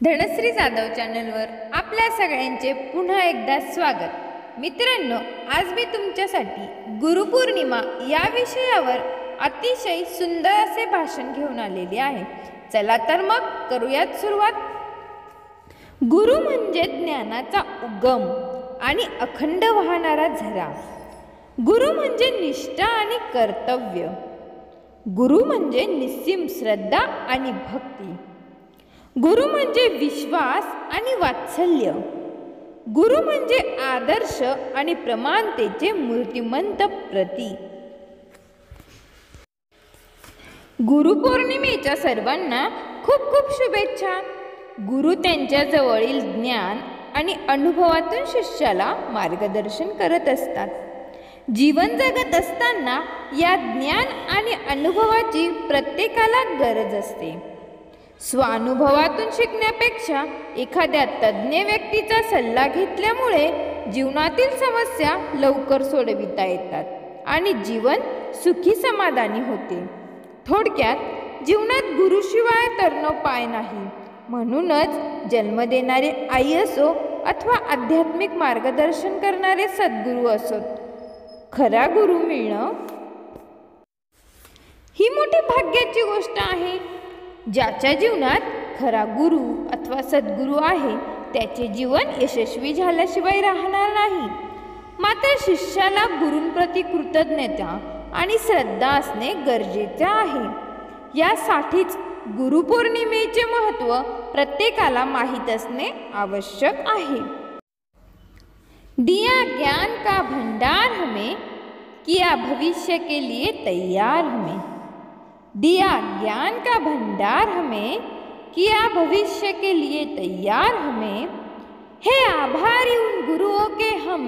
धनश्री जाधव चॅनलवर आपल्या सगळ्यांचे पुन्हा एकदा स्वागत। मित्रांनो, आज मी तुमच्यासाठी गुरुपौर्णिमा या विषयावर अतिशय सुंदर असे भाषण घेऊन आलेले आहे। चला तर मग करूयात सुरुवात। गुरु म्हणजे ज्ञानाचा उगम आणि अखंड वाहणारा झरा। गुरु म्हणजे निष्ठा आणि कर्तव्य। गुरु म्हणजे निस्सीम श्रद्धा आणि भक्ती। गुरु म्हणजे विश्वास आणि वात्सल्य। गुरु म्हणजे आदर्श आणि प्रमाणतेचे मूर्तिमंत प्रतीक। गुरुपौर्णिमेच्या सर्वांना खूप खूप शुभेच्छा। गुरु त्यांच्या जवळील ज्ञान आणि अनुभवातून शिष्याला मार्गदर्शन करत असतात। जीवन जगत असताना या ज्ञान आणि अनुभवाची प्रत्येकाला गरज असते। स्वानुभवातून शिकण्यापेक्षा एखाद्या तज्ञ व्यक्तीचा सल्ला घेतल्यामुळे जीवनातील समस्या लवकर सोडविता येतात आणि जीवन सुखी समाधानी होते। थोडक्यात जीवनात गुरुशिवाय तरणं पाय नाही। म्हणूनच जन्म देणारे आई असो अथवा आध्यात्मिक मार्गदर्शन करणारे सद्गुरू असोत, खरा गुरु मिळणं ही मोठी भाग्याची गोष्ट आहे। ज्याच्या जीवनात खरा गुरु अथवा सद्गुरू आहे त्याचे जीवन यशस्वी झाल्याशिवाय राहणार नाही। मात्र शिष्याला गुरूंप्रती कृतज्ञता आणि श्रद्धा असणे गरजेचे आहे। यासाठीच गुरुपौर्णिमेचे महत्त्व प्रत्येकाला माहीत असणे आवश्यक आहे। दिया ज्ञान का भंडार हमें, किया भविष्य के लिए तैयार हमें। दिया ज्ञान का भंडार हमें, किया भविष्य के लिए तैयार हमें। है आभारी उन गुरुओं के हम,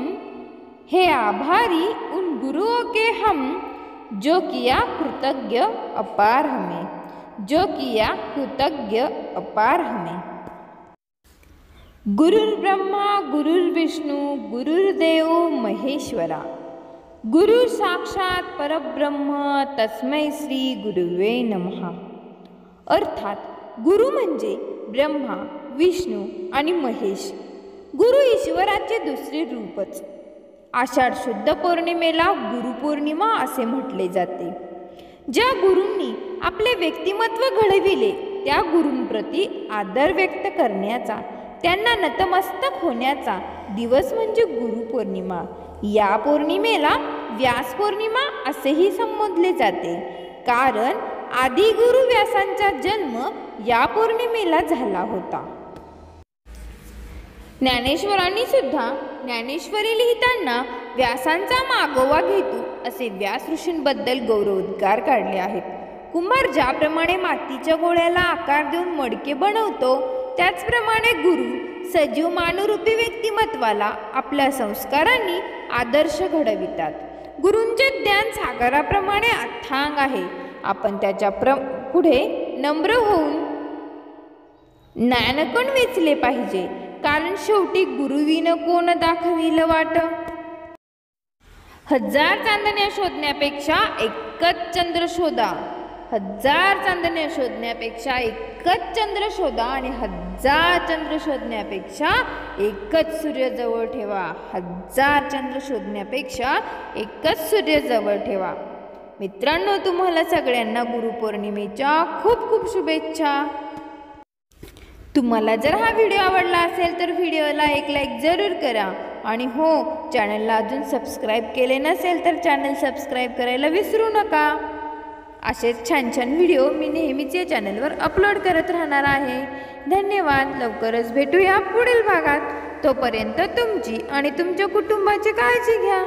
है आभारी उन गुरुओं के हम, जो किया कृतज्ञ अपार हमें, जो किया कृतज्ञ अपार हमें। गुरुर्ब्रह्मा गुरुर्विष्णु गुरुर्देव महेश्वरा, गुरु साक्षात परब्रह्म तस्मै श्री गुरुवे नमः। अर्थात गुरु म्हणजे ब्रह्मा, विष्णू आणि महेश। गुरु ईश्वराचे दुसरे रूपच। आषाढ शुद्ध पौर्णिमेला गुरुपौर्णिमा असे म्हटले जाते। ज्या गुरूंनी आपले व्यक्तिमत्व घडविले त्या गुरूंप्रती आदर व्यक्त करण्याचा, त्यांना नतमस्तक होण्याचा दिवस म्हणजे गुरुपौर्णिमा। या पौर्णिमेला व्यास पौर्णिमा असेही संबोधले जाते, कारण आदि गुरु व्यासांचा जन्म या पौर्णिमेला झाला होता। ज्ञानेश्वरांनी सुद्धा ज्ञानेश्वरी लिहिताना व्यासांचा मागोवा घेतो असे व्यास ऋषींबद्दल गौरवोद्गार काढले आहेत। कुंभार ज्याप्रमाणे मातीच्या गोळ्याला आकार देऊन मडके बनवतो, त्याचप्रमाणे गुरु सजीव मानवरूपी व्यक्तिमत्वाला आपल्या संस्कारांनी आदर्श घडवितात। गुरूंचे ज्ञान सागराप्रमाणे अथांग आहे। आपण त्याच्या पुढे नम्र होऊन ज्ञानकण वेचले पाहिजे, कारण शेवटी गुरुविन कोण दाखविल वाट। हजार चांदण्या शोधण्यापेक्षा एकच चंद्र शोधा। हजार चांदण्या शोधण्यापेक्षा एकच चंद्र शोधा आणि हजार चंद्र शोधण्यापेक्षा एकच सूर्य जवळ ठेवा। हजार चंद्र शोधण्यापेक्षा एकच सूर्य जवळ ठेवा। मित्रांनो, तुम्हाला सगळ्यांना गुरुपौर्णिमेच्या खूप खूप शुभेच्छा। तुम्हाला जर हा व्हिडिओ आवडला असेल तर व्हिडिओला एक लाईक जरूर करा आणि हो, चॅनलला अजून सबस्क्राईब केले नसेल तर चॅनल सबस्क्राईब करायला विसरू नका। असेच छान छान व्हिडिओ मी नेहमीच या चॅनलवर अपलोड करत राहणार आहे। धन्यवाद। लवकरच भेटूया पुढील भागात। तोपर्यंत तुमची आणि तुमच्या कुटुंबाची काळजी घ्या।